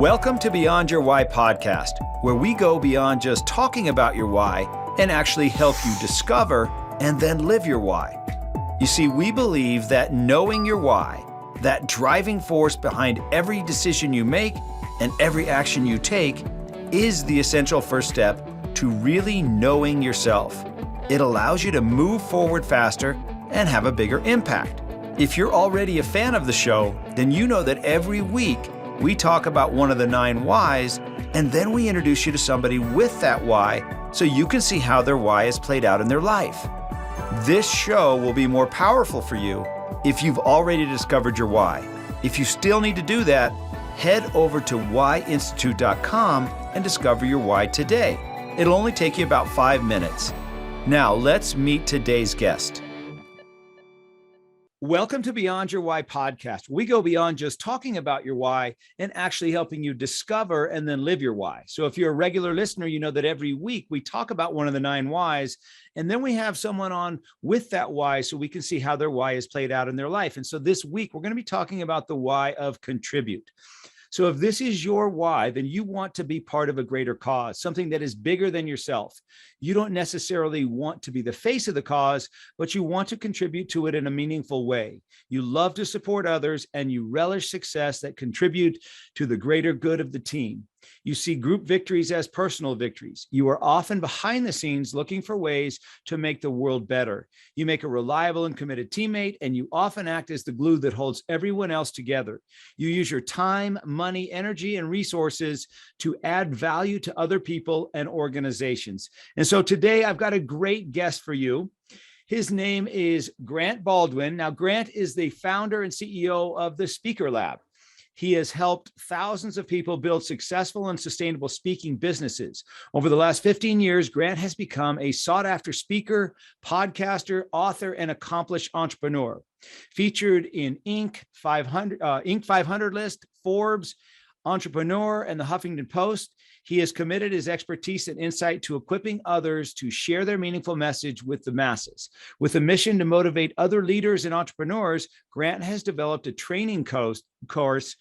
Welcome to Beyond Your Why podcast, where we go beyond just talking about your why and actually help you discover and then live your why. You see, we believe that knowing your why, that driving force behind every decision you make and every action you take, is the essential first step to really knowing yourself. It allows you to move forward faster and have a bigger impact. If you're already a fan of the show, then you know that every week we talk about one of the 9 whys, and then we introduce you to somebody with that why so you can see how their why is played out in their life. This show will be more powerful for you if you've already discovered your why. If you still need to do that, head over to whyinstitute.com and discover your why today. It'll only take you about 5 minutes. Now, let's meet today's guest. Welcome to Beyond Your Why podcast. We go beyond just talking about your why and actually helping you discover and then live your why. So if you're a regular listener, you know that every week we talk about one of the 9 whys, and then we have someone on with that why so we can see how their why is played out in their life. And so this week, we're going to be talking about the why of contribute. So if this is your why, then you want to be part of a greater cause, something that is bigger than yourself. You don't necessarily want to be the face of the cause, but you want to contribute to it in a meaningful way. You love to support others and you relish success that contribute to the greater good of the team. You see group victories as personal victories. You are often behind the scenes looking for ways to make the world better. You make a reliable and committed teammate, and you often act as the glue that holds everyone else together. You use your time, money, energy, and resources to add value to other people and organizations. And so today I've got a great guest for you. His name is Grant Baldwin. Now, Grant is the founder and CEO of the Speaker Lab. He has helped thousands of people build successful and sustainable speaking businesses. Over the last 15 years, Grant has become a sought-after speaker, podcaster, author, and accomplished entrepreneur. Featured in Inc. 500 list, Forbes, Entrepreneur, and the Huffington Post, he has committed his expertise and insight to equipping others to share their meaningful message with the masses. With a mission to motivate other leaders and entrepreneurs, Grant has developed a training course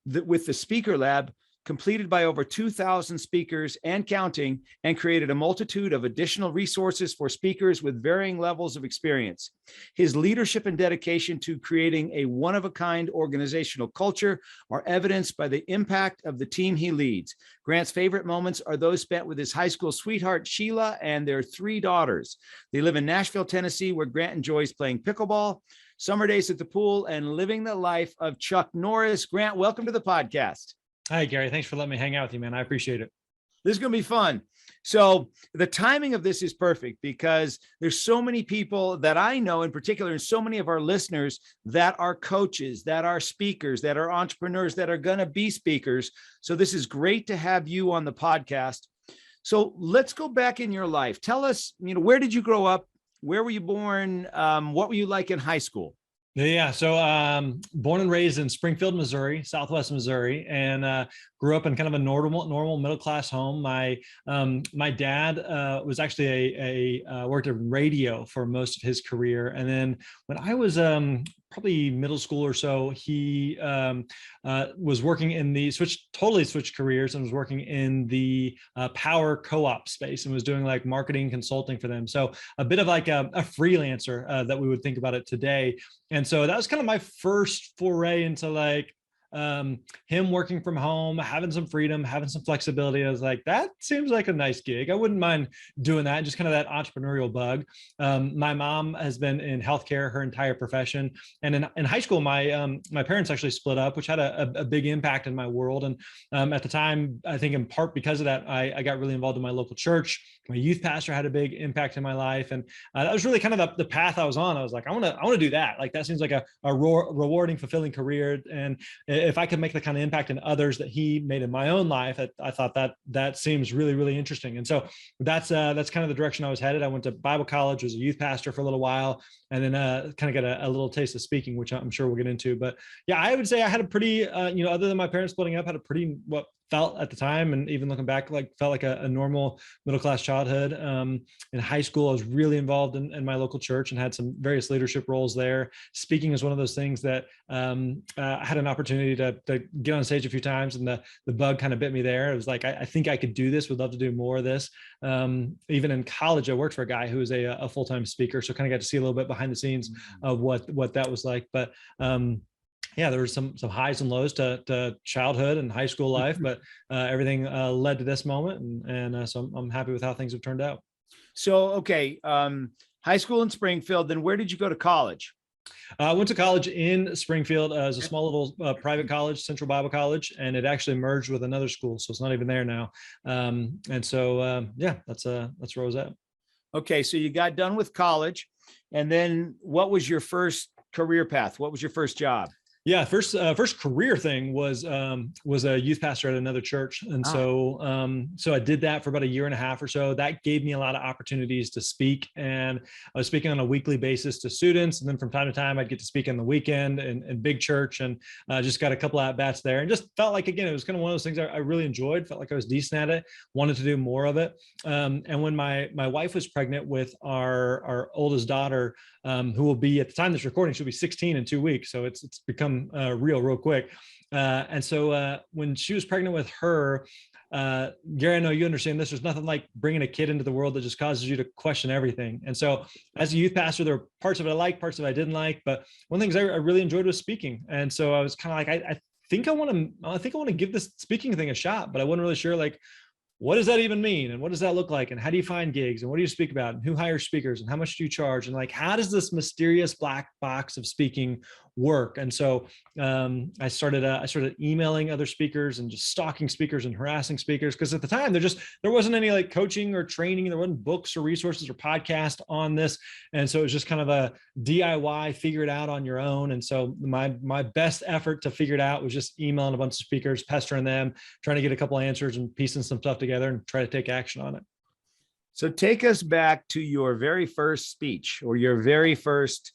with the Speaker Lab, completed by over 2,000 speakers and counting, and created a multitude of additional resources for speakers with varying levels of experience. His leadership and dedication to creating a one-of-a-kind organizational culture are evidenced by the impact of the team he leads. Grant's favorite moments are those spent with his high school sweetheart, Sheila, and their 3 daughters. They live in Nashville, Tennessee, where Grant enjoys playing pickleball, summer days at the pool, and living the life of Chuck Norris. Grant, welcome to the podcast. Hi, Gary. Thanks for letting me hang out with you, man. I appreciate it. This is going to be fun. So the timing of this is perfect because there's so many people that I know in particular, and so many of our listeners that are coaches, that are speakers, that are entrepreneurs, that are going to be speakers. So this is great to have you on the podcast. So let's go back in your life. Tell us, where did you grow up? Where were you born? What were you like in high school? Yeah. So born and raised in Springfield, Missouri, Southwest Missouri, and grew up in kind of a normal middle-class home. My dad was actually worked in radio for most of his career. And then when I was probably middle school or so, he was working in the switched careers and was working in the power co-op space and was doing like marketing consulting for them. So a bit of like a freelancer that we would think about it today. And so that was kind of my first foray into like him working from home, having some freedom, having some flexibility. I was like, that seems like a nice gig. I wouldn't mind doing that. Just kind of that entrepreneurial bug. My mom has been in healthcare her entire profession. And in high school, my parents actually split up, which had a big impact in my world. And at the time, I think in part because of that, I got really involved in my local church. My youth pastor had a big impact in my life. And that was really kind of the path I was on. I was like, I want to do that. Like, that seems like a rewarding, fulfilling career. And if I could make the kind of impact in others that he made in my own life, I thought that seems really, really interesting. And so that's kind of the direction I was headed. I went to Bible college, was a youth pastor for a little while, and then kind of got a little taste of speaking, which I'm sure we'll get into. But yeah, I would say I had a pretty, other than my parents splitting up, had a pretty felt at the time, and even looking back, like felt like a normal middle-class childhood. In high school, I was really involved in my local church and had some various leadership roles there. Speaking is one of those things that I had an opportunity to get on stage a few times, and the bug kind of bit me there. It was like, I think I could do this, would love to do more of this. Even in college, I worked for a guy who was a full-time speaker. So kind of got to see a little bit behind the scenes of what that was like. But yeah, there were some highs and lows to childhood and high school life, but everything led to this moment, and so I'm happy with how things have turned out. So, okay, high school in Springfield. Then where did you go to college? I went to college in Springfield as a small little private college, Central Bible College, and it actually merged with another school, so it's not even there now. And so, yeah, that's where I was at. Okay, so you got done with college, and then what was your first career path? What was your first job? Yeah, first career thing was a youth pastor at another church, and so I did that for about a year and a half or so. That gave me a lot of opportunities to speak, and I was speaking on a weekly basis to students, and then from time to time I'd get to speak on the weekend in big church, and just got a couple at bats there, and just felt like, again, it was kind of one of those things I really enjoyed. Felt like I was decent at it, wanted to do more of it. And when my wife was pregnant with our oldest daughter, who will be, at the time of this recording, she'll be 16 in 2 weeks, so it's become real quick. And so when she was pregnant with her, Gary, I know you understand this. There's nothing like bringing a kid into the world that just causes you to question everything. And so as a youth pastor, there were parts of it I liked, parts of it I didn't like. But one of the things I really enjoyed was speaking. And so I was kind of like, I think I want to give this speaking thing a shot, but I wasn't really sure, like, what does that even mean? And what does that look like? And how do you find gigs? And what do you speak about? And who hires speakers? And how much do you charge? And like, how does this mysterious black box of speaking work? And so I started emailing other speakers and just stalking speakers and harassing speakers, because at the time there wasn't any like coaching or training. There wasn't books or resources or podcasts on this. And so it was just kind of a DIY, figure it out on your own. And so my best effort to figure it out was just emailing a bunch of speakers, pestering them, trying to get a couple of answers and piecing some stuff together and try to take action on it. So take us back to your very first speech or your very first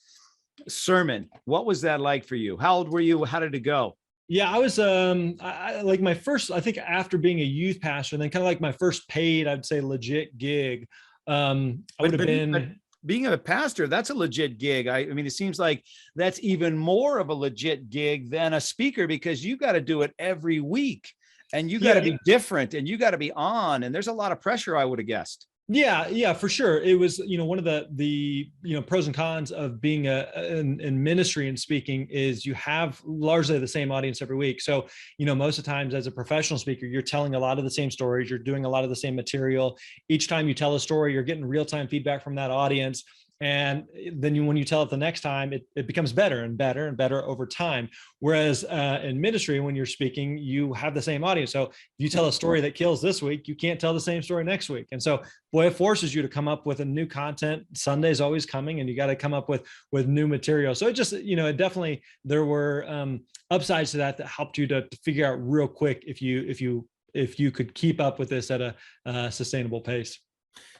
sermon. What was that like for you? How old were you? How did it go? Yeah, I was like my first, I think after being a youth pastor, and then kind of like my first paid, I'd say legit gig. I would have been being a pastor. That's a legit gig. I mean, it seems like that's even more of a legit gig than a speaker, because you got to do it every week. And you got to be different, and you got to be on, and there's a lot of pressure, I would have guessed. Yeah, for sure. It was, one of the pros and cons of being in ministry and speaking is you have largely the same audience every week. So, most of the times as a professional speaker, you're telling a lot of the same stories, you're doing a lot of the same material. Each time you tell a story, you're getting real-time feedback from that audience. And then when you tell it the next time, it becomes better and better and better over time. Whereas in ministry, when you're speaking, you have the same audience. So if you tell a story that kills this week, you can't tell the same story next week. And so, boy, it forces you to come up with a new content. Sunday's always coming, and you got to come up with new material. So it just, it definitely, there were upsides to that helped you to figure out real quick if you could keep up with this at a sustainable pace.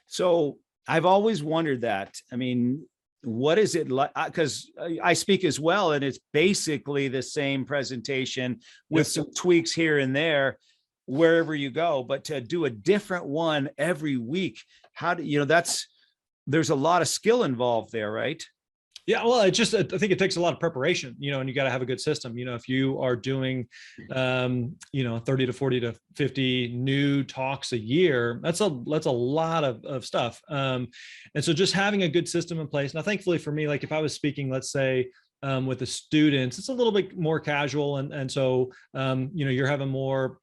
So I've always wondered that. I mean, what is it like? Because I speak as well, and it's basically the same presentation with some tweaks here and there wherever you go. But to do a different one every week, how do there's a lot of skill involved there, right? Yeah, well, I think it takes a lot of preparation, and you got to have a good system. If you are doing, 30 to 40 to 50 new talks a year, that's a lot of stuff. And so just having a good system in place. Now, thankfully for me, like if I was speaking, let's say, with the students, it's a little bit more casual. And so, you're having more,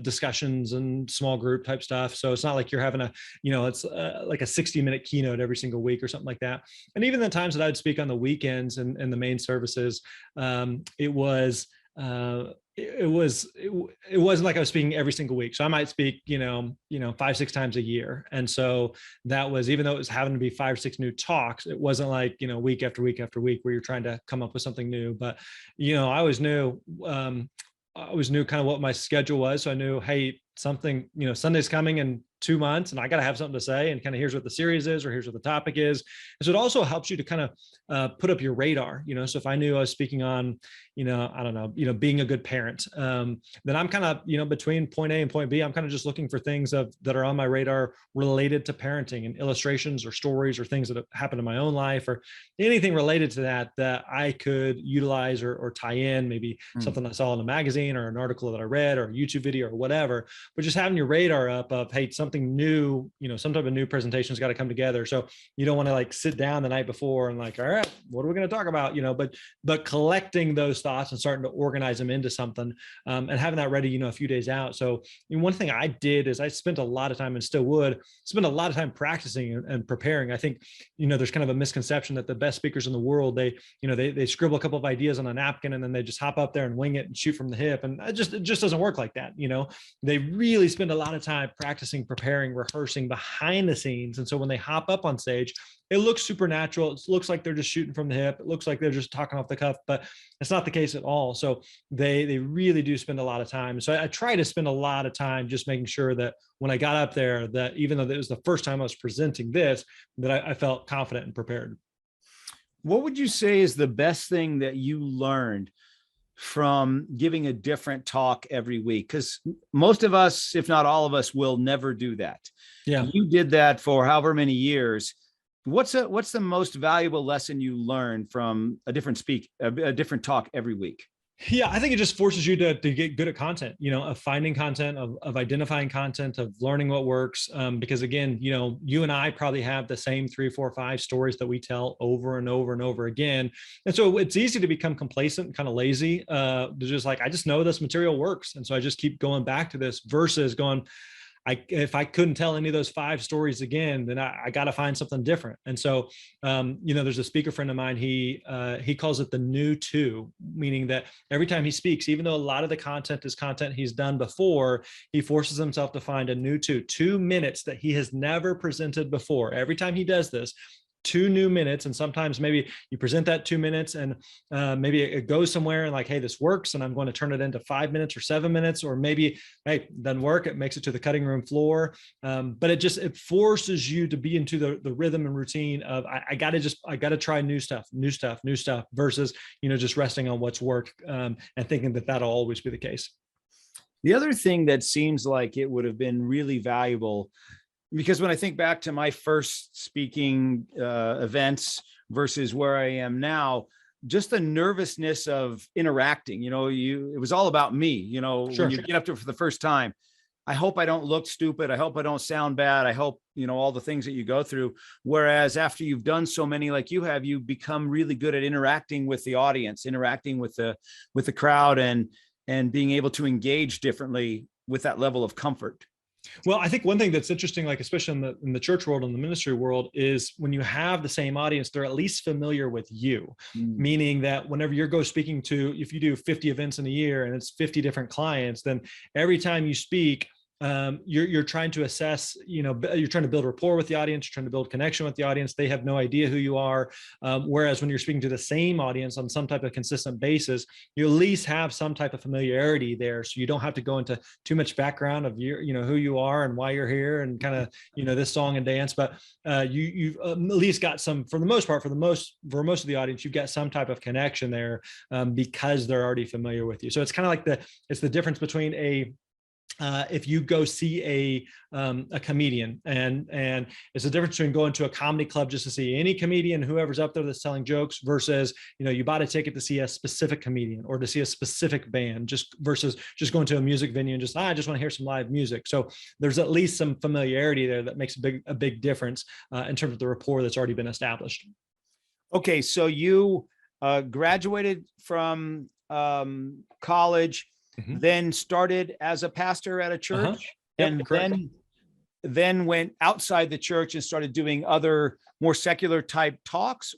discussions and small group type stuff. So it's not like you're having it's like a 60-minute keynote every single week or something like that. And even the times that I'd speak on the weekends and the main services, it wasn't like I was speaking every single week. So I might speak, 5-6 times a year. And so that was, even though it was having to be 5 or 6 new talks, it wasn't like, week after week after week where you're trying to come up with something new. But, I always knew kind of what my schedule was. So I knew, hey, something, Sunday's coming and 2 months and I got to have something to say, and kind of here's what the series is, or here's what the topic is. And so it also helps you to kind of put up your radar, so if I knew I was speaking on, I don't know, being a good parent, then I'm kind of, between point A and point B, I'm kind of just looking for things that are on my radar related to parenting, and illustrations or stories or things that have happened in my own life, or anything related to that I could utilize or tie in, maybe something I saw in a magazine or an article that I read or a YouTube video or whatever. But just having your radar up of, hey, something new, some type of new presentation's got to come together. So you don't want to like sit down the night before and like, all right, what are we going to talk about? But collecting those thoughts and starting to organize them into something, and having that ready, a few days out. So one thing I did is I spent a lot of time, and still would spend a lot of time practicing and preparing. I think, there's kind of a misconception that the best speakers in the world, they scribble a couple of ideas on a napkin and then they just hop up there and wing it and shoot from the hip. And it just doesn't work like that. They really spend a lot of time practicing, preparing, rehearsing behind the scenes. And so when they hop up on stage, it looks supernatural. It looks like they're just shooting from the hip. It looks like they're just talking off the cuff, but it's not the case at all. So they really do spend a lot of time. So I try to spend a lot of time just making sure that when I got up there, that even though it was the first time I was presenting this, that I felt confident and prepared. What would you say is the best thing that you learned from giving a different talk every week? Because most of us, if not all of us, will never do that. Yeah. You did that for however many years. What's the most valuable lesson you learned from a different talk every week? Yeah, I think it just forces you to get good at content, of finding content, of identifying content, of learning what works. Because again, you and I probably have the same 3, 4, 5 stories that we tell over and over and over again. And so it's easy to become complacent and kind of lazy, to just like, I just know this material works. And so I just keep going back to this, versus going, if I couldn't tell any of those 5 stories again, then I got to find something different. And so, there's a speaker friend of mine, he calls it the new 2, meaning that every time he speaks, even though a lot of the content is content he's done before, he forces himself to find a new 2 minutes that he has never presented before. Every time he does this, 2 new minutes. And sometimes maybe you present that 2 minutes and maybe it goes somewhere and like, hey, this works, and I'm going to turn it into 5 minutes or 7 minutes, or maybe, hey, it doesn't work, it makes it to the cutting room floor. But it forces you to be into the rhythm and routine of, I got to try new stuff, versus, just resting on what's worked, and thinking that that'll always be the case. The other thing that seems like it would have been really valuable, because when I think back to my first speaking events versus where I am now, just the nervousness of interacting, it was all about me, Sure. When you get up to it for the first time. I hope I don't look stupid. I hope I don't sound bad. I hope, all the things that you go through. Whereas after you've done so many like you have, you become really good at interacting with the audience, interacting with the crowd, and being able to engage differently with that level of comfort. Well, I think one thing that's interesting, like especially in the church world and the ministry world, is when you have the same audience, they're at least familiar with you. Meaning that whenever you're speaking to, if you do 50 events in a year and it's 50 different clients, then every time you speak, you're trying to assess, you're trying to build rapport with the audience, you're trying to build connection with the audience. They have no idea who you are. Whereas when you're speaking to the same audience on some type of consistent basis, you at least have some type of familiarity there. So you don't have to go into too much background of who you are and why you're here and kind of, this song and dance. But you've at least got some, for the most part, for most of the audience, you've got some type of connection there, because they're already familiar with you. So it's kind of like it's the difference between if you go see a comedian, and it's the difference between going to a comedy club just to see any comedian, whoever's up there that's telling jokes, versus, you bought a ticket to see a specific comedian or to see a specific band, versus just going to a music venue and I just want to hear some live music. So there's at least some familiarity there that makes a big difference in terms of the rapport that's already been established. Okay. So you graduated from college, then started as a pastor at a church, and then went outside the church and started doing other more secular type talks,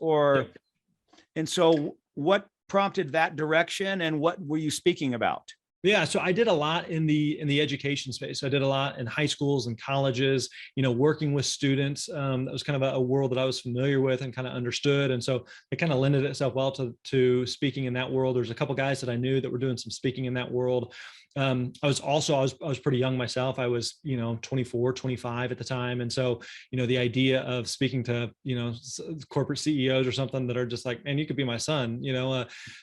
and so what prompted that direction, and what were you speaking about? Yeah, so I did a lot in the education space. So I did a lot in high schools and colleges, working with students. That was kind of a world that I was familiar with and kind of understood. And so it kind of lended itself well to speaking in that world. There's a couple guys that I knew that were doing some speaking in that world. I was pretty young myself. I was, 24, 25 at the time. And so, the idea of speaking to, corporate CEOs or something that are just like, man, you could be my son,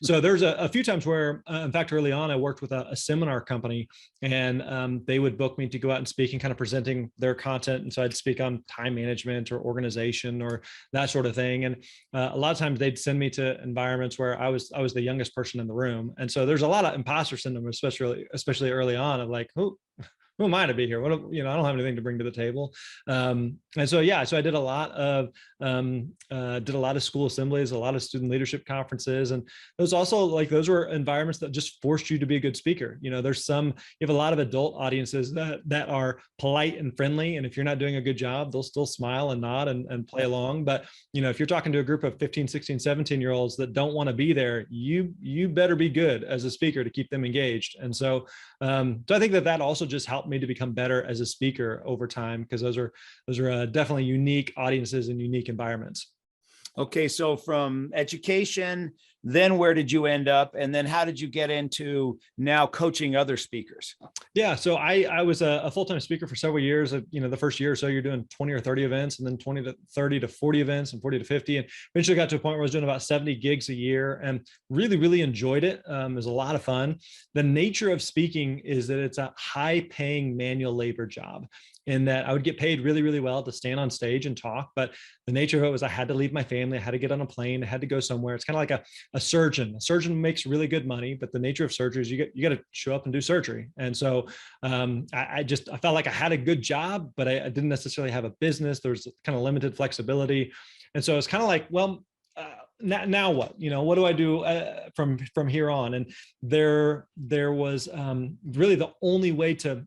so there's a few times where, in fact, early on, I worked with a seminar company, and they would book me to go out and speak and kind of presenting their content. And so I'd speak on time management or organization or that sort of thing. And a lot of times they'd send me to environments where I was the youngest person in the room. And so there's a lot of imposter syndrome, especially early on, of like, who am I to be here? I don't have anything to bring to the table. And so, yeah, so I did a lot of school assemblies, a lot of student leadership conferences. And those were environments that just forced you to be a good speaker. You have a lot of adult audiences that are polite and friendly. And if you're not doing a good job, they'll still smile and nod and play along. But, if you're talking to a group of 15, 16, 17-year-olds that don't want to be there, you better be good as a speaker to keep them engaged. And so I think that also just helped me to become better as a speaker over time, because those are definitely unique audiences and unique environments. Okay, so from education, then where did you end up? And then how did you get into now coaching other speakers? Yeah, so I was a full-time speaker for several years. The first year or so, you're doing 20 or 30 events, and then 20 to 30 to 40 events, and 40 to 50. And eventually got to a point where I was doing about 70 gigs a year, and really, really enjoyed it. It was a lot of fun. The nature of speaking is that it's a high-paying manual labor job, in that I would get paid really, really well to stand on stage and talk. But the nature of it was I had to leave my family. I had to get on a plane. I had to go somewhere. It's kind of like a surgeon. A surgeon makes really good money, but the nature of surgery is you got to show up and do surgery. And so I felt like I had a good job, but I didn't necessarily have a business. There was kind of limited flexibility. And so it's kind of like, well, now what? What do I do from here on? And there was really the only way to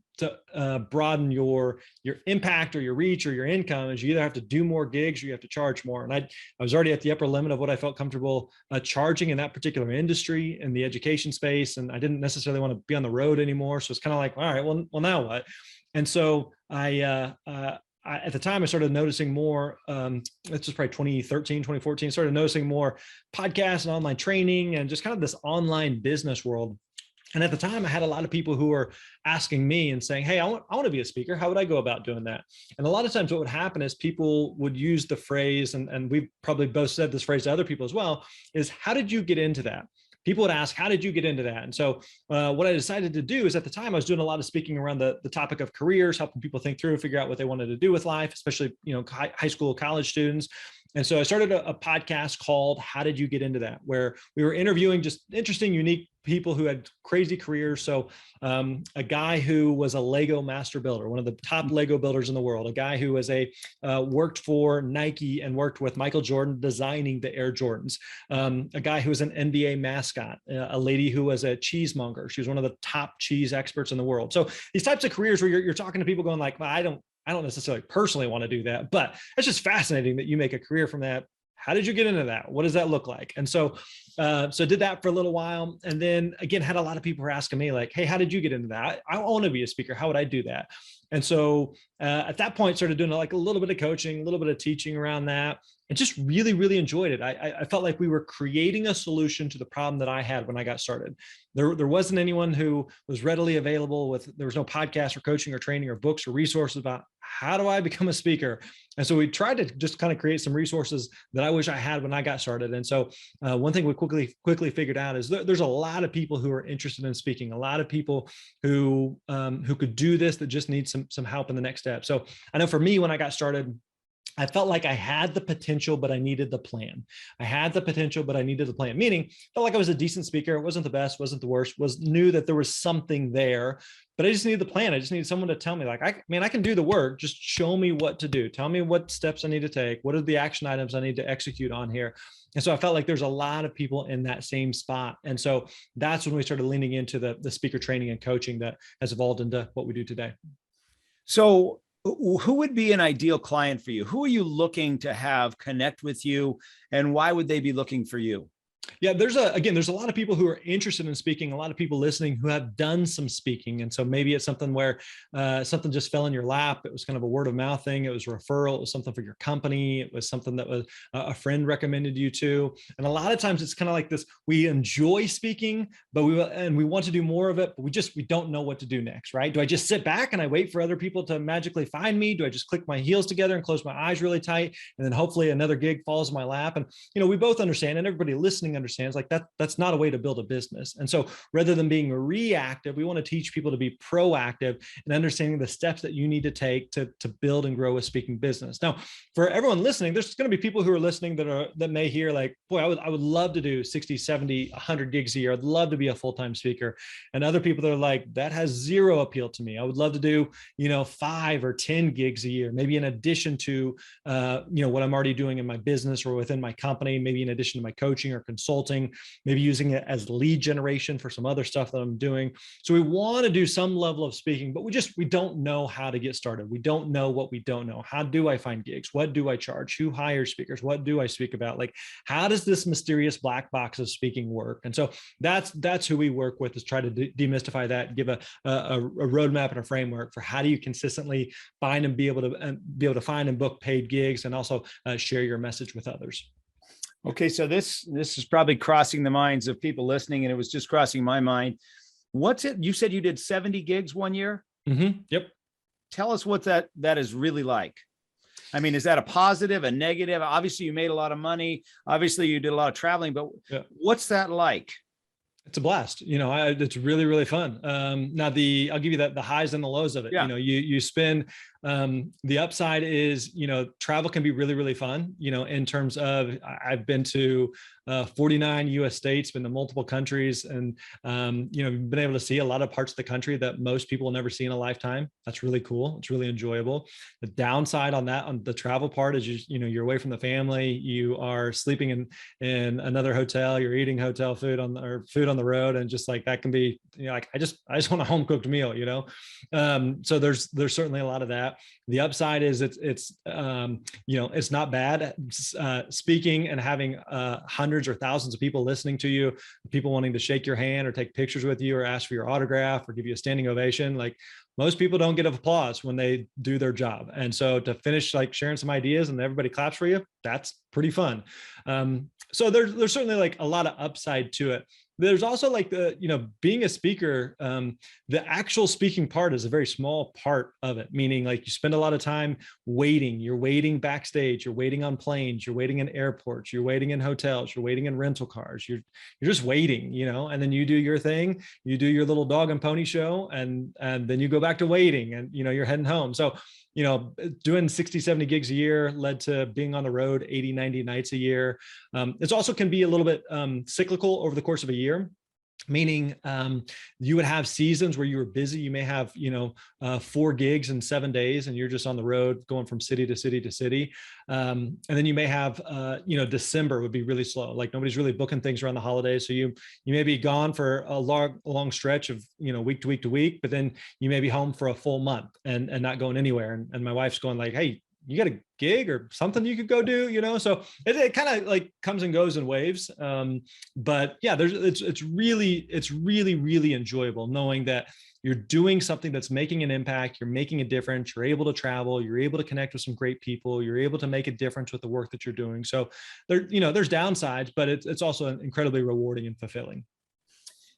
broaden your impact or your reach or your income is you either have to do more gigs or you have to charge more. And I was already at the upper limit of what I felt comfortable charging in that particular industry, in the education space, and I didn't necessarily want to be on the road anymore. So it's kind of like, all right, well now what? And so at the time, I started noticing more, it's just probably 2013, 2014, started noticing more podcasts and online training and just kind of this online business world. And at the time, I had a lot of people who were asking me and saying, hey, I want to be a speaker. How would I go about doing that? And a lot of times what would happen is people would use the phrase, and we've probably both said this phrase to other people as well, is how did you get into that? People would ask, how did you get into that? And so what I decided to do is, at the time, I was doing a lot of speaking around the topic of careers, helping people think through, figure out what they wanted to do with life, especially, high school, college students. And so I started a podcast called How Did You Get Into That, where we were interviewing just interesting, unique people who had crazy careers. So a guy who was a Lego master builder, one of the top Lego builders in the world, a guy who was worked for Nike and worked with Michael Jordan designing the Air Jordans, a guy who was an NBA mascot, a lady who was a cheesemonger. She was one of the top cheese experts in the world. So these types of careers where you're talking to people going like, well, I don't necessarily personally want to do that, but it's just fascinating that you make a career from that. How did you get into that? What does that look like? And so did that for a little while. And then again, had a lot of people who were asking me like, hey, how did you get into that? I want to be a speaker. How would I do that? And so at that point, started doing like a little bit of coaching, a little bit of teaching around that, and just really, really enjoyed it. I felt like we were creating a solution to the problem that I had when I got started. There wasn't anyone who was readily available there was no podcast or coaching or training or books or resources about how do I become a speaker? And so we tried to just kind of create some resources that I wish I had when I got started. And so one thing we quickly figured out is there's a lot of people who are interested in speaking, a lot of people who could do this, that just need some help in the next step. So I know for me, when I got started, I felt like I had the potential, but I needed the plan. I had the potential, but I needed the plan. Meaning, I felt like I was a decent speaker. It wasn't the best, wasn't the worst, knew that there was something there, but I just needed the plan. I just needed someone to tell me like, I can do the work. Just show me what to do. Tell me what steps I need to take. What are the action items I need to execute on here? And so I felt like there's a lot of people in that same spot. And so that's when we started leaning into the speaker training and coaching that has evolved into what we do today. So who would be an ideal client for you? Who are you looking to have connect with you, and why would they be looking for you? Yeah, there's a lot of people who are interested in speaking, a lot of people listening who have done some speaking. And so maybe it's something where something just fell in your lap. It was kind of a word of mouth thing. It was a referral. It was something for your company. It was something that was a friend recommended you to. And a lot of times it's kind of like this, we enjoy speaking, but we want to do more of it, but we don't know what to do next, right? Do I just sit back and I wait for other people to magically find me? Do I just click my heels together and close my eyes really tight? And then hopefully another gig falls in my lap. And, we both understand, and everybody listening understands, like that's not a way to build a business. And so rather than being reactive, we want to teach people to be proactive and understanding the steps that you need to take to build and grow a speaking business. Now, for everyone listening, there's going to be people who are listening that may hear like, boy, I would love to do 60, 70, 100 gigs a year. I'd love to be a full-time speaker. And other people that are like, that has zero appeal to me. I would love to do, 5 or 10 gigs a year, maybe in addition to, what I'm already doing in my business or within my company, maybe in addition to my coaching or consulting, maybe using it as lead generation for some other stuff that I'm doing. So we want to do some level of speaking, but we don't know how to get started. We don't know what we don't know. How do I find gigs? What do I charge? Who hires speakers? What do I speak about? Like, how does this mysterious black box of speaking work? And so that's who we work with, is try to demystify that, give a roadmap and a framework for how do you consistently find and be able to find and book paid gigs, and also share your message with others. Okay, so this is probably crossing the minds of people listening, and it was just crossing my mind. What's it? You said you did 70 gigs one year? Mm-hmm. Yep. Tell us what that is really like. I mean, is that a positive, a negative? Obviously, you made a lot of money. Obviously, you did a lot of traveling, but what's that like? It's a blast. It's really, really fun. Now I'll give you the highs and the lows of it. Yeah. You spend, the upside is, travel can be really, really fun, in terms of I've been to 49 US states, been to multiple countries, and, been able to see a lot of parts of the country that most people will never see in a lifetime. That's really cool. It's really enjoyable. The downside on the travel part is you're away from the family. You are sleeping in another hotel. You're eating hotel food on the road, and just like that can be, like I just want a home cooked meal, so there's certainly a lot of that. The upside is it's not bad speaking and having hundreds or thousands of people listening to you, people wanting to shake your hand or take pictures with you or ask for your autograph or give you a standing ovation. Like, most people don't get applause when they do their job. And so to finish like sharing some ideas and everybody claps for you, that's pretty fun. So there's certainly like a lot of upside to it. There's also like being a speaker, the actual speaking part is a very small part of it, meaning like you spend a lot of time waiting. You're waiting backstage, you're waiting on planes, you're waiting in airports, you're waiting in hotels, you're waiting in rental cars, you're just waiting, and then you do your thing, you do your little dog and pony show, and then you go back to waiting, and you're heading home. So doing 60, 70 gigs a year led to being on the road 80, 90 nights a year. It also can be a little bit cyclical over the course of a year. Meaning you would have seasons where you were busy. You may have 4 gigs in 7 days, and you're just on the road going from city to city to city. And then you may have December would be really slow, like nobody's really booking things around the holidays, so you may be gone for a long stretch of week to week to week, but then you may be home for a full month and not going anywhere. And my wife's going like, hey, you got a gig or something you could go do, so it kind of like comes and goes in waves. But yeah, it's really, really enjoyable knowing that you're doing something that's making an impact, you're making a difference, you're able to travel, you're able to connect with some great people, you're able to make a difference with the work that you're doing. So there's downsides, but it's also incredibly rewarding and fulfilling.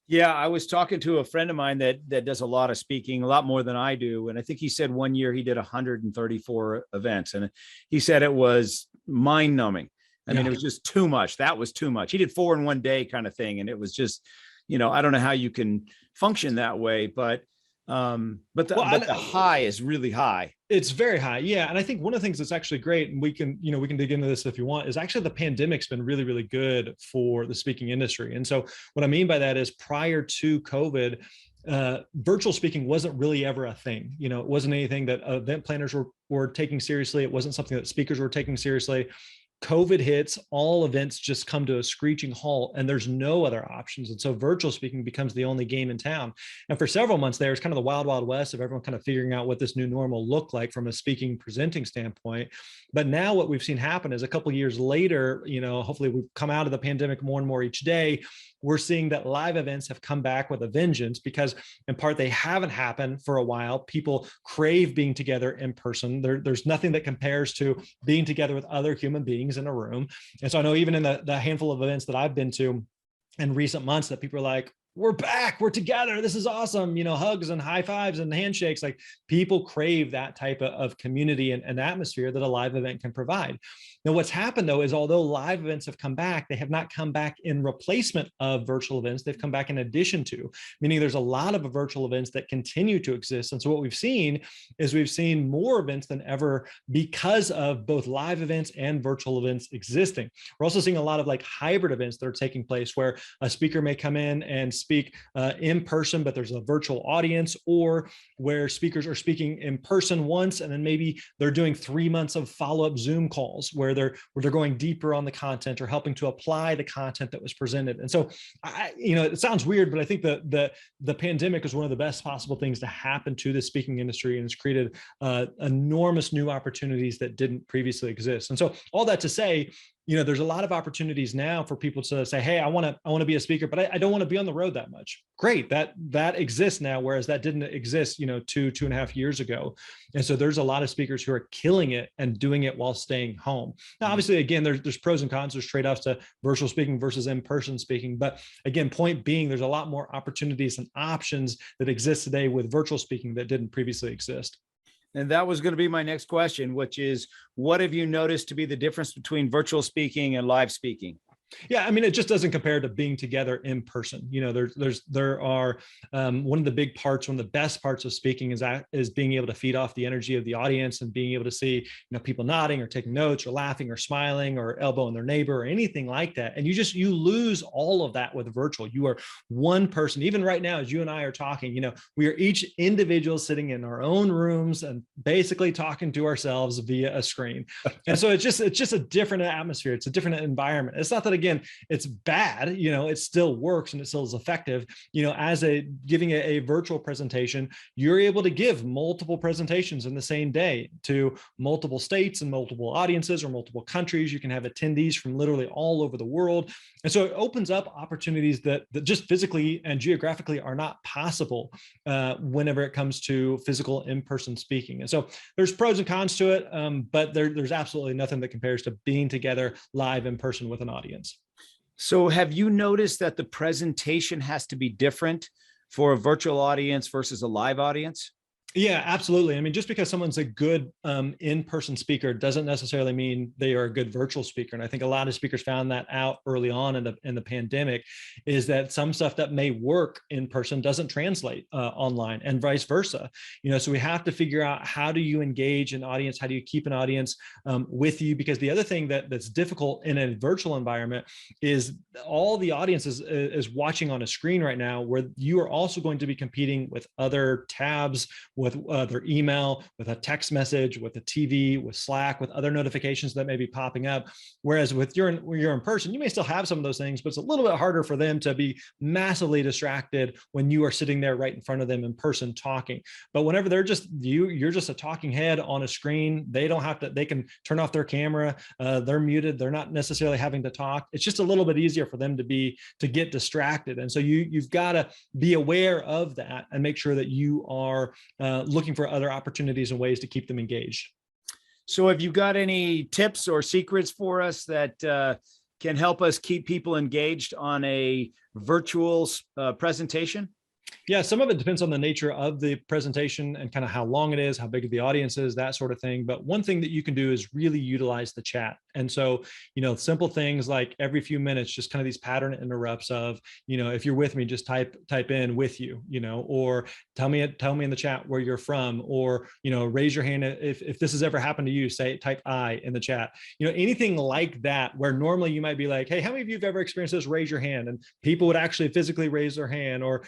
Yeah, I was talking to a friend of mine that does a lot of speaking, a lot more than I do. And I think he said one year he did 134 events. And he said it was mind numbing. I mean, it was just too much. That was too much. He did 4 in one day kind of thing. And it was just, I don't know how you can function that way, but the high is really high. It's very high. Yeah. And I think one of the things that's actually great, and we can dig into this if you want, is actually the pandemic's been really, really good for the speaking industry. And so what I mean by that is prior to COVID, virtual speaking wasn't really ever a thing. It wasn't anything that event planners were taking seriously. It wasn't something that speakers were taking seriously. COVID hits, all events just come to a screeching halt, and there's no other options. And so virtual speaking becomes the only game in town. And for several months there, it's kind of the wild, wild west of everyone kind of figuring out what this new normal looked like from a speaking, presenting standpoint. But now what we've seen happen is a couple of years later, hopefully we've come out of the pandemic more and more each day. We're seeing that live events have come back with a vengeance because in part they haven't happened for a while. People crave being together in person. There's nothing that compares to being together with other human beings in a room. And so I know even in the handful of events that I've been to in recent months that people are like, we're back, we're together, this is awesome, hugs and high fives and handshakes. Like, people crave that type of community and atmosphere that a live event can provide. Now, what's happened though is although live events have come back, they have not come back in replacement of virtual events. They've come back in addition to, meaning there's a lot of virtual events that continue to exist. And so what we've seen is we've seen more events than ever because of both live events and virtual events existing. We're also seeing a lot of like hybrid events that are taking place where a speaker may come in and speak in person, but there's a virtual audience, or where speakers are speaking in person once, and then maybe they're doing 3 months of follow-up Zoom calls where they're going deeper on the content or helping to apply the content that was presented. And so, it sounds weird, but I think the pandemic is one of the best possible things to happen to the speaking industry, and it's created enormous new opportunities that didn't previously exist. And so, all that to say, there's a lot of opportunities now for people to say, hey, I want to be a speaker, but I don't want to be on the road that much. Great. That exists now, whereas that didn't exist, 2.5 years ago. And so there's a lot of speakers who are killing it and doing it while staying home. Now, obviously, again, there's pros and cons, there's trade-offs to virtual speaking versus in-person speaking. But again, point being, there's a lot more opportunities and options that exist today with virtual speaking that didn't previously exist. And that was going to be my next question, which is, what have you noticed to be the difference between virtual speaking and live speaking? Yeah, I mean, it just doesn't compare to being together in person. There are one of the big parts, one of the best parts of speaking is being able to feed off the energy of the audience and being able to see, people nodding or taking notes or laughing or smiling or elbowing their neighbor or anything like that. And you lose all of that with virtual. You are one person. Even right now, as you and I are talking, we are each individual sitting in our own rooms and basically talking to ourselves via a screen. And so it's just a different atmosphere. It's a different environment. It's not that, again, it's bad, it still works and it still is effective. As giving a virtual presentation, you're able to give multiple presentations in the same day to multiple states and multiple audiences or multiple countries. You can have attendees from literally all over the world. And so it opens up opportunities that just physically and geographically are not possible whenever it comes to physical in-person speaking. And so there's pros and cons to it, but there's absolutely nothing that compares to being together live in person with an audience. So have you noticed that the presentation has to be different for a virtual audience versus a live audience? Yeah, absolutely. I mean, just because someone's a good in-person speaker doesn't necessarily mean they are a good virtual speaker. And I think a lot of speakers found that out early on in the pandemic, is that some stuff that may work in person doesn't translate online, and vice versa. So we have to figure out, how do you engage an audience? How do you keep an audience with you? Because the other thing that's difficult in a virtual environment is all the audience is watching on a screen right now, where you are also going to be competing with other tabs, with their email, with a text message, with a TV, with Slack, with other notifications that may be popping up. Whereas when you're in person, you may still have some of those things, but it's a little bit harder for them to be massively distracted when you are sitting there right in front of them in person talking. But whenever they're just you're just a talking head on a screen, they can turn off their camera, they're muted, they're not necessarily having to talk. It's just a little bit easier for them to get distracted. And so you've got to be aware of that and make sure that you are looking for other opportunities and ways to keep them engaged. So have you got any tips or secrets for us that can help us keep people engaged on a virtual presentation? Yeah, some of it depends on the nature of the presentation and kind of how long it is, how big of the audience is, that sort of thing. But one thing that you can do is really utilize the chat. And so, simple things like every few minutes, just kind of these pattern interrupts of, if you're with me, just type in with you, or tell me in the chat where you're from, or, raise your hand. If this has ever happened to you, type I in the chat, anything like that, where normally you might be like, hey, how many of you have ever experienced this? Raise your hand. And people would actually physically raise their hand, or,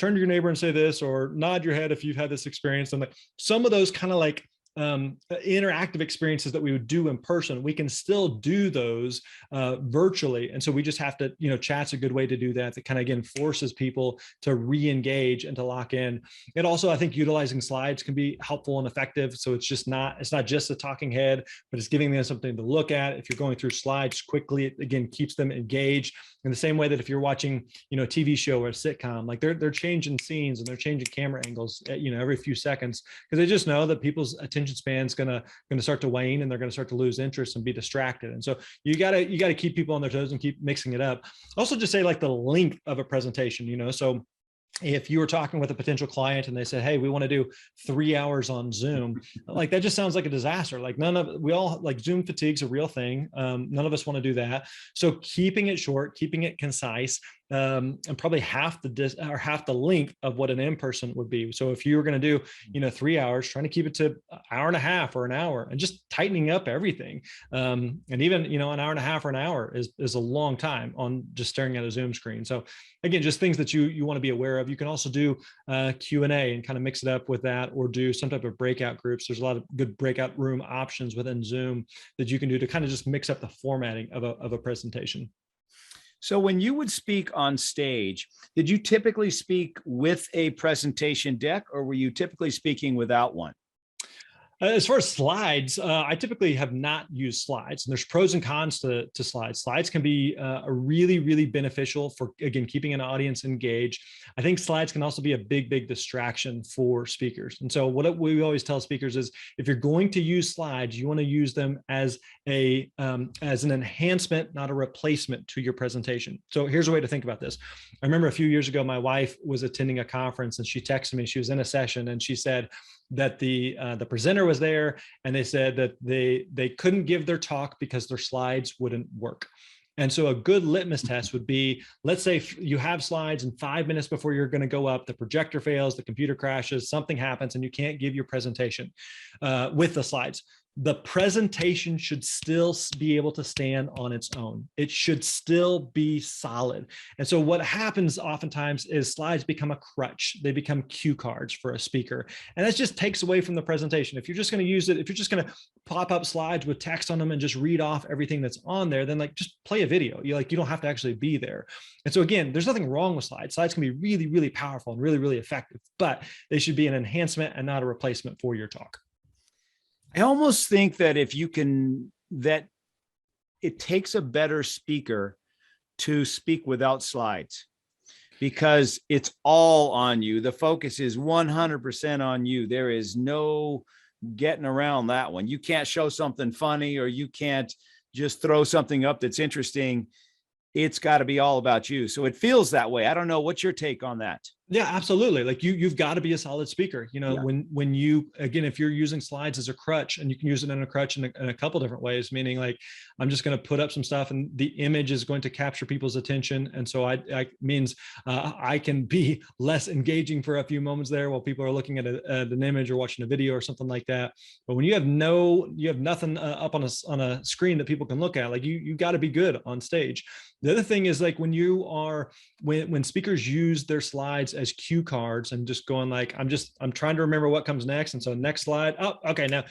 turn to your neighbor and say this, or nod your head if you've had this experience. And some of those kind of like interactive experiences that we would do in person, we can still do those virtually. And so we just have to, chat's a good way to do that. That kind of, again, forces people to re-engage and to lock in. And also, I think utilizing slides can be helpful and effective. So it's not just a talking head, but it's giving them something to look at. If you're going through slides quickly, it again keeps them engaged in the same way that if you're watching, a TV show or a sitcom, like they're changing scenes and they're changing camera angles, every few seconds, because they just know that people's attention span is going to start to wane and they're going to start to lose interest and be distracted. And so you got to keep people on their toes and keep mixing it up. Also, just say like the length of a presentation, so if you were talking with a potential client and they said, hey, we want to do 3 hours on Zoom, like that just sounds like a disaster. Like we all like Zoom fatigue's a real thing. None of us want to do that. So keeping it short, keeping it concise, and probably half the length of what an in-person would be. So if you were going to do, 3 hours, trying to keep it to an hour and a half or an hour and just tightening up everything. And even, an hour and a half or an hour is a long time on just staring at a Zoom screen. So again, just things that you want to be aware of. You can also do Q&A and kind of mix it up with that, or do some type of breakout groups. There's a lot of good breakout room options within Zoom that you can do to kind of just mix up the formatting of a presentation. So when you would speak on stage, did you typically speak with a presentation deck, or were you typically speaking without one? As far as slides, I typically have not used slides, and there's pros and cons to slides. Slides can be really, really beneficial for, again, keeping an audience engaged. I think slides can also be a big, big distraction for speakers. And so what we always tell speakers is, if you're going to use slides, you want to use them as an enhancement, not a replacement to your presentation. So here's a way to think about this. I remember a few years ago, my wife was attending a conference and she texted me. She was in a session and she said that the presenter was there, and they said that they couldn't give their talk because their slides wouldn't work. And so a good litmus test would be, let's say you have slides and 5 minutes before you're going to go up, the projector fails, the computer crashes, something happens, and you can't give your presentation with the slides. The presentation should still be able to stand on its own. It should still be solid. And so what happens oftentimes is slides become a crutch. They become cue cards for a speaker. And that just takes away from the presentation. If you're just going to use it, if you're just going to pop up slides with text on them and just read off everything that's on there, then like just play a video. You don't have to actually be there. And so again, there's nothing wrong with slides. Slides can be really, really powerful and really, really effective, but they should be an enhancement and not a replacement for your talk. I almost think that that it takes a better speaker to speak without slides, because it's all on you. The focus is 100% on you. There is no getting around that one. You can't show something funny, or you can't just throw something up that's interesting. It's got to be all about you. So it feels that way. I don't know. What's your take on that? Yeah, absolutely. Like you've got to be a solid speaker. When you, again, if you're using slides as a crutch, and you can use it in a crutch in a couple different ways, meaning like, I'm just going to put up some stuff and the image is going to capture people's attention. And so I can be less engaging for a few moments there while people are looking at an image or watching a video or something like that. But when you have nothing up on a screen that people can look at, like you got to be good on stage. The other thing is, like, when speakers use their slides as cue cards and just going like, I'm trying to remember what comes next. And so next slide. Oh, okay. Now,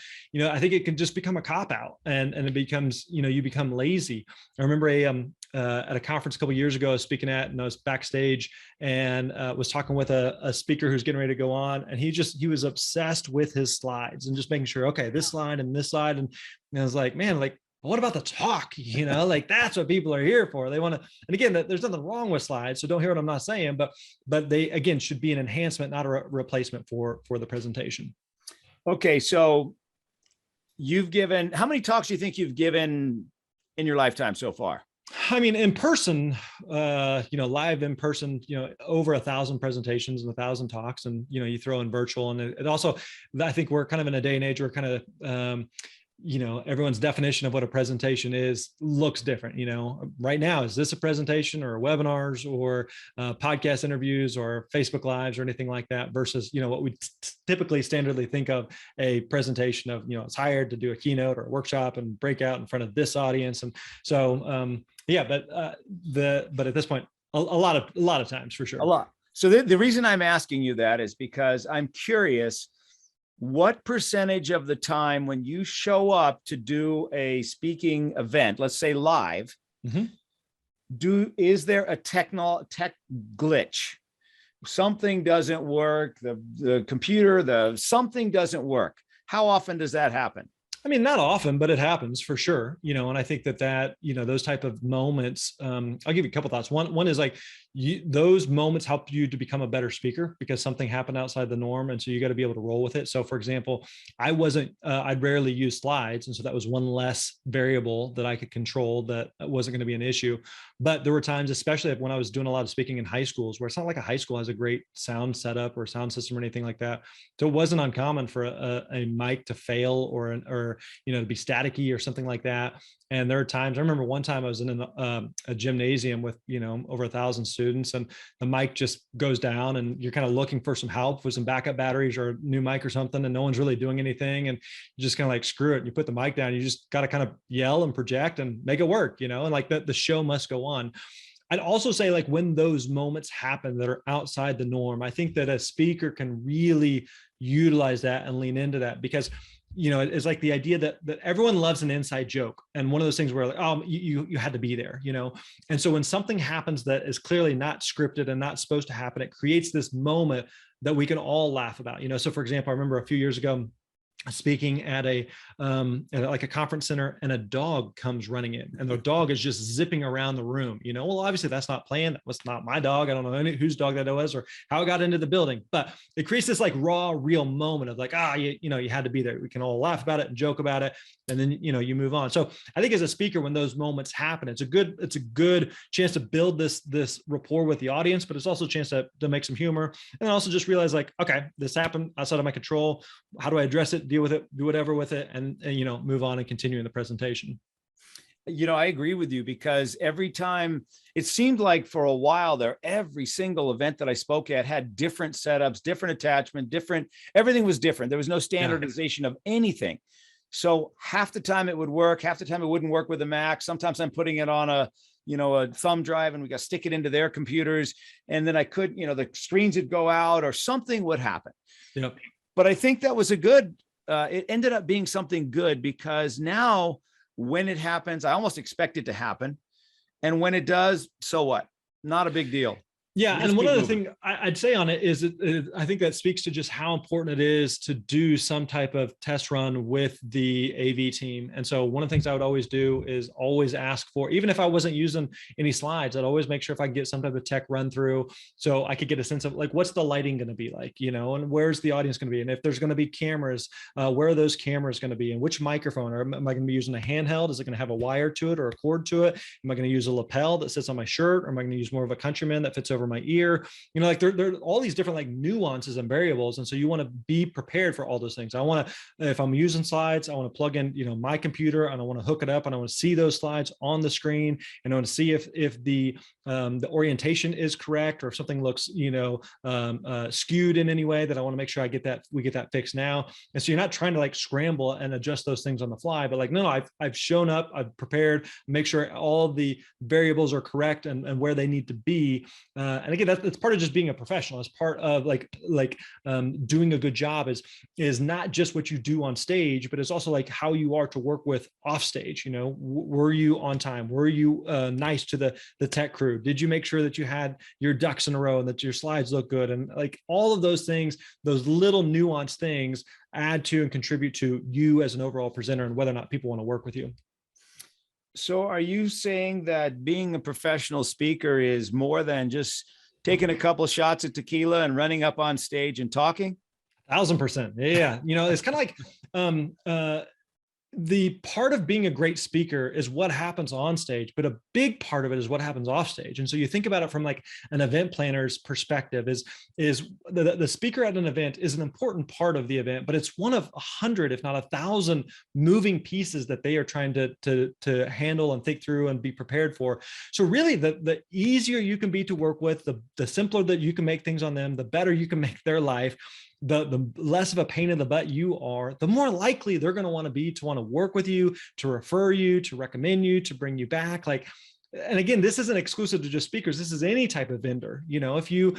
I think it can just become a cop out, and it becomes, you become lazy. I remember at a conference a couple of years ago, I was speaking at, and I was backstage and was talking with a speaker who's getting ready to go on. And he was obsessed with his slides and just making sure, okay, this slide and this slide. And I was like, man, like, what about the talk? Like that's what people are here for. They want to, and again, there's nothing wrong with slides, so don't hear what I'm not saying, but they, again, should be an enhancement, not a replacement for the presentation. Okay. So how many talks do you think you've given in your lifetime so far? I mean, in person, live in person, over 1,000 presentations and 1,000 talks, and, you throw in virtual. And it also, I think we're kind of in a day and age where kind of, everyone's definition of what a presentation looks different. Right now, is this a presentation or webinars or podcast interviews or Facebook Lives or anything like that, versus, what we typically standardly think of a presentation of, it's hired to do a keynote or a workshop and break out in front of this audience. And so, but at this point, a lot of times for sure. A lot. So the reason I'm asking you that is because I'm curious, what percentage of the time when you show up to do a speaking event, let's say live, is there a tech glitch? Something doesn't work, the computer, something doesn't work. How often does that happen? I mean, not often, but it happens for sure, and I think that, those type of moments, I'll give you a couple thoughts. One is like, those moments help you to become a better speaker because something happened outside the norm. And so you got to be able to roll with it. So for example, I'd rarely use slides. And so that was one less variable that I could control that wasn't going to be an issue. But there were times, especially when I was doing a lot of speaking in high schools, where it's not like a high school has a great sound setup or sound system or anything like that. So it wasn't uncommon for a mic to fail or to be staticky or something like that. And there are times, I remember one time I was in a gymnasium with, over 1,000 students, and the mic just goes down and you're kind of looking for some help with some backup batteries or a new mic or something, and no one's really doing anything. And you just kind of like, screw it. And you put the mic down, you just got to kind of yell and project and make it work, and like the show must go on. I'd also say, like, when those moments happen that are outside the norm, I think that a speaker can really utilize that and lean into that, because it's like the idea that everyone loves an inside joke. And one of those things where, like, oh, you had to be there, And so when something happens that is clearly not scripted and not supposed to happen, it creates this moment that we can all laugh about, So for example, I remember a few years ago, speaking at like a conference center, and a dog comes running in, and the dog is just zipping around the room. Well, obviously that's not planned. That was not my dog. I don't know whose dog that was or how it got into the building, but it creates this like raw, real moment of like, you had to be there. We can all laugh about it and joke about it. And then, you move on. So I think as a speaker, when those moments happen, it's a good chance to build this rapport with the audience, but it's also a chance to make some humor, and also just realize, like, okay, this happened outside of my control. How do I address it? Deal with it, do whatever with it, and move on and continue in the presentation. I agree with you, because every time, it seemed like for a while there, every single event that I spoke at had different setups, different attachment, everything was different. There was no standardization of anything. So half the time it would work, half the time it wouldn't work with a Mac. Sometimes I'm putting it on a thumb drive, and we got to stick it into their computers. And then I could, the screens would go out or something would happen. Yep. But I think that was it ended up being something good, because now when it happens, I almost expect it to happen. And when it does, so what? Not a big deal. Yeah. And one other thing I'd say on it is I think that speaks to just how important it is to do some type of test run with the AV team. And so one of the things I would always do is always ask for, even if I wasn't using any slides, I'd always make sure if I could get some type of tech run through, so I could get a sense of, like, what's the lighting going to be like, and where's the audience going to be? And if there's going to be cameras, where are those cameras going to be? And which microphone? Or am I going to be using a handheld? Is it going to have a wire to it or a cord to it? Am I going to use a lapel that sits on my shirt? Or am I going to use more of a Countryman that fits over my ear? Like there are all these different like nuances and variables. And so you want to be prepared for all those things. If I'm using slides, I want to plug in, my computer, and I want to hook it up, and I want to see those slides on the screen, and I want to see if the orientation is correct, or if something looks, skewed in any way, that I want to make sure we get that fixed now. And so you're not trying to like scramble and adjust those things on the fly, but like, no, I've shown up, I've prepared, make sure all the variables are correct and where they need to be. And again, that's part of just being a professional. It's part of doing a good job is not just what you do on stage, but it's also like how you are to work with off stage. Were you on time? Were you nice to the tech crew? Did you make sure that you had your ducks in a row and that your slides look good? And like all of those things, those little nuanced things add to and contribute to you as an overall presenter and whether or not people want to work with you. So are you saying that being a professional speaker is more than just taking a couple of shots of tequila and running up on stage and talking? 1,000%. Yeah. It's kind of like the part of being a great speaker is what happens on stage, but a big part of it is what happens off stage. And so you think about it from like an event planner's perspective is the speaker at an event is an important part of the event, but it's one of 100, if not 1,000 moving pieces that they are trying to handle and think through and be prepared for. So really the easier you can be to work with, the simpler that you can make things on them, the better you can make their life. The less of a pain in the butt you are, the more likely they're going to want to work with you, to refer you, to recommend you, to bring you back. Like and again, this isn't exclusive to just speakers. This is any type of vendor. If you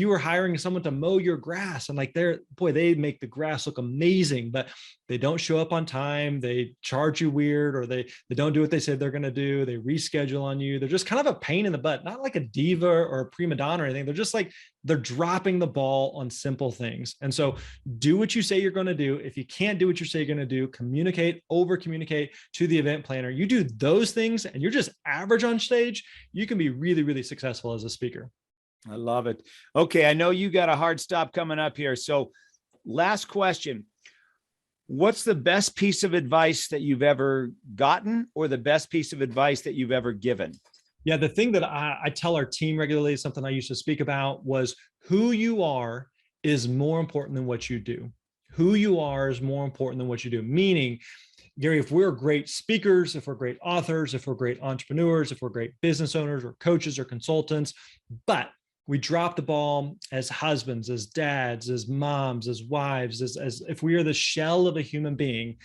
were hiring someone to mow your grass, and like they make the grass look amazing, but they don't show up on time, they charge you weird, or they don't do what they said they're going to do, they reschedule on you, they're just kind of a pain in the butt, not like a diva or a prima donna or anything. They're just like, they're dropping the ball on simple things. And so do what you say you're going to do. If you can't do what you say you're going to do, communicate, over communicate to the event planner. You do those things and you're just average on stage, you can be really, really successful as a speaker. I love it. Okay. I know you got a hard stop coming up here. So last question. What's the best piece of advice that you've ever gotten, or the best piece of advice that you've ever given? Yeah, the thing that I tell our team regularly, something I used to speak about, was who you are is more important than what you do. Who you are is more important than what you do. Meaning, Gary, if we're great speakers, if we're great authors, if we're great entrepreneurs, if we're great business owners or coaches or consultants, but we drop the ball as husbands, as dads, as moms, as wives, as if we are the shell of a human being,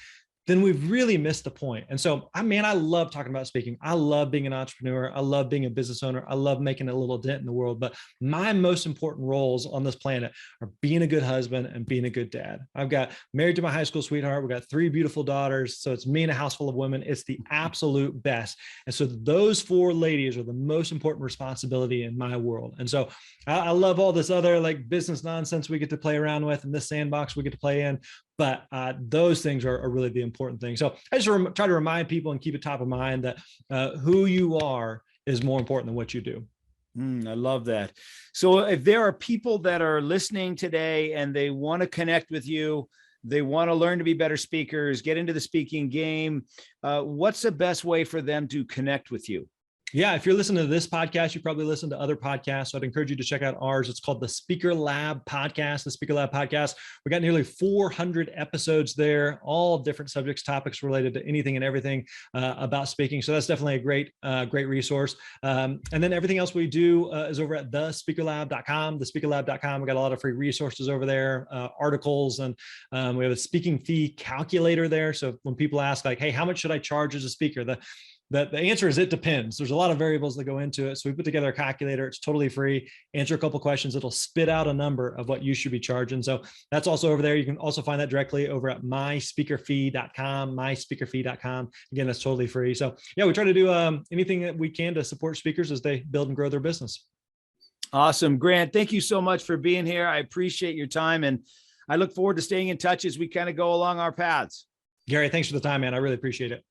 then we've really missed the point. And so, I love talking about speaking. I love being an entrepreneur. I love being a business owner. I love making a little dent in the world. But my most important roles on this planet are being a good husband and being a good dad. I've got married to my high school sweetheart. We've got 3 beautiful daughters. So it's me and a house full of women. It's the absolute best. And so those 4 ladies are the most important responsibility in my world. And so I love all this other like business nonsense we get to play around with, and this sandbox we get to play in. But those things are really the important thing. So I just try to remind people and keep it top of mind that who you are is more important than what you do. I love that. So if there are people that are listening today and they want to connect with you, they want to learn to be better speakers, get into the speaking game, what's the best way for them to connect with you? Yeah, if you're listening to this podcast, you probably listen to other podcasts. So I'd encourage you to check out ours. It's called the Speaker Lab Podcast. The Speaker Lab Podcast. We got nearly 400 episodes there, all different subjects, topics related to anything and everything about speaking. So that's definitely a great resource. And then everything else we do is over at thespeakerlab.com. Thespeakerlab.com. We got a lot of free resources over there, articles, and we have a speaking fee calculator there. So when people ask like, hey, how much should I charge as a speaker? The answer is it depends. There's a lot of variables that go into it. So we put together a calculator. It's totally free. Answer a couple questions. It'll spit out a number of what you should be charging. So that's also over there. You can also find that directly over at myspeakerfee.com, myspeakerfee.com. Again, that's totally free. So yeah, we try to do anything that we can to support speakers as they build and grow their business. Awesome. Grant, thank you so much for being here. I appreciate your time, and I look forward to staying in touch as we kind of go along our paths. Gary, thanks for the time, man. I really appreciate it.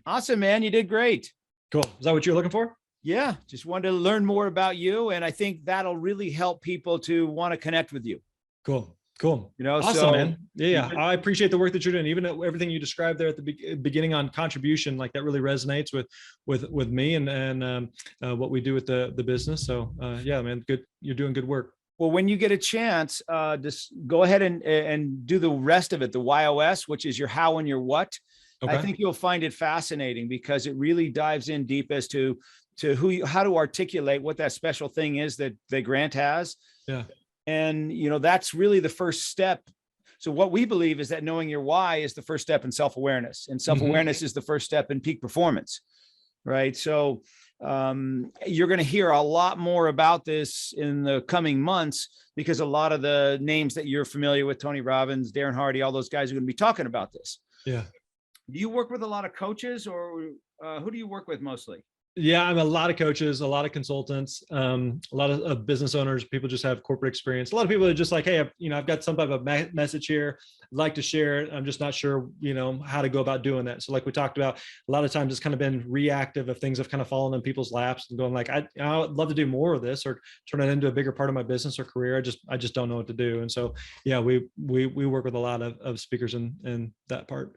Awesome, man. You did great. Cool. Is that what you're looking for? Yeah. Just wanted to learn more about you. And I think that'll really help people to want to connect with you. Cool. Awesome, so, man. Yeah. I appreciate the work that you're doing. Even everything you described there at the beginning on contribution, like that really resonates with me and what we do with the business. So yeah, man, good. You're doing good work. Well, when you get a chance, just go ahead and do the rest of it. The YOS, which is your how and your what. Okay. I think you'll find it fascinating because it really dives in deep as to how to articulate what that special thing is that Grant has. Yeah. And, that's really the first step. So what we believe is that knowing your why is the first step in self-awareness, and self-awareness is the first step in peak performance. Right. So you're going to hear a lot more about this in the coming months, because a lot of the names that you're familiar with, Tony Robbins, Darren Hardy, all those guys are going to be talking about this. Yeah. Do you work with a lot of coaches, or who do you work with mostly? Yeah, I'm a lot of coaches, a lot of consultants, a lot of business owners. People just have corporate experience. A lot of people are just like, hey, I've got some type of message here. I'd like to share it. I'm just not sure, how to go about doing that. So like we talked about, a lot of times it's kind of been reactive of things have kind of fallen in people's laps and going like, I would love to do more of this or turn it into a bigger part of my business or career. I just don't know what to do. And so, yeah, we work with a lot of speakers in that part.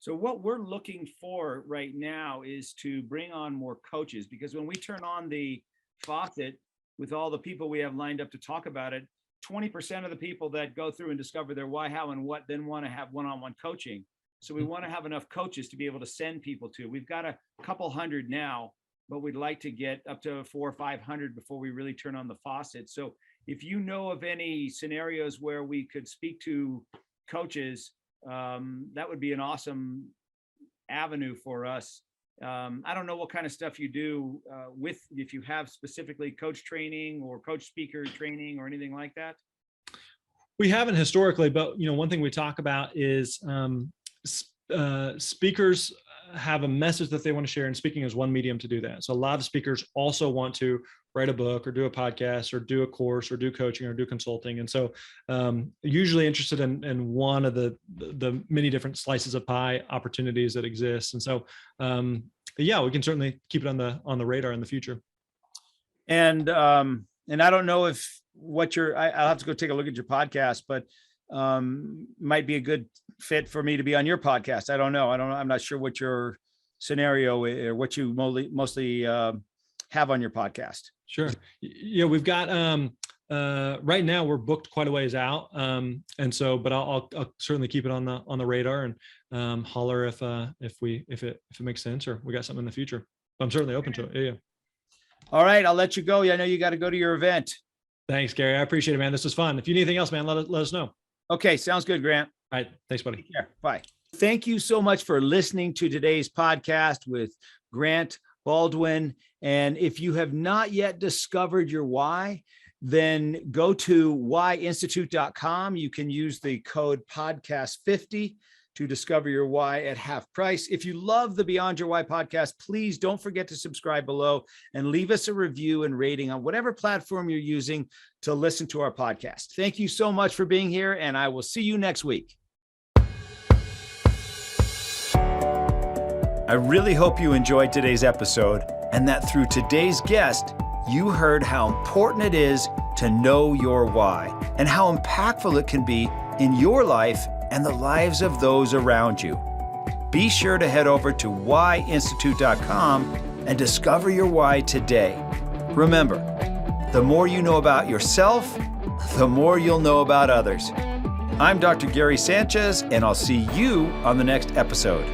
So what we're looking for right now is to bring on more coaches, because when we turn on the faucet with all the people we have lined up to talk about it, 20% of the people that go through and discover their why, how, and what then want to have one-on-one coaching. So we want to have enough coaches to be able to send people to. We've got a couple hundred now, but we'd like to get up to 400 or 500 before we really turn on the faucet. So if you know of any scenarios where we could speak to coaches, that would be an awesome avenue for us I don't know what kind of stuff you do if you have specifically coach training or coach speaker training or anything like that. We haven't historically, but one thing we talk about is speakers have a message that they want to share, and speaking is one medium to do that. So a lot of speakers also want to write a book or do a podcast or do a course or do coaching or do consulting. And so usually interested in one of the many different slices of pie opportunities that exist. And so, yeah, we can certainly keep it on the radar in the future. And I don't know if I'll have to go take a look at your podcast, but might be a good fit for me to be on your podcast. I don't know. I'm not sure what your scenario or what you mostly have on your podcast. Sure. Yeah, we've got right now we're booked quite a ways out, and so, but I'll certainly keep it on the radar and holler if it makes sense or we got something in the future. I'm certainly open to it. Yeah. All right, I'll let you go. I know you got to go to your event. Thanks, Gary. I appreciate it, man. This was fun. If you need anything else, man, let us know. Okay, sounds good, Grant. All right, thanks, buddy. Take care. Bye. Thank you so much for listening to today's podcast with Grant Baldwin. And if you have not yet discovered your why, then go to whyinstitute.com. You can use the code podcast50 to discover your why at half price. If you love the Beyond Your Why podcast, please don't forget to subscribe below and leave us a review and rating on whatever platform you're using to listen to our podcast. Thank you so much for being here, and I will see you next week. I really hope you enjoyed today's episode and that through today's guest, you heard how important it is to know your why and how impactful it can be in your life and the lives of those around you. Be sure to head over to whyinstitute.com and discover your why today. Remember, the more you know about yourself, the more you'll know about others. I'm Dr. Gary Sanchez, and I'll see you on the next episode.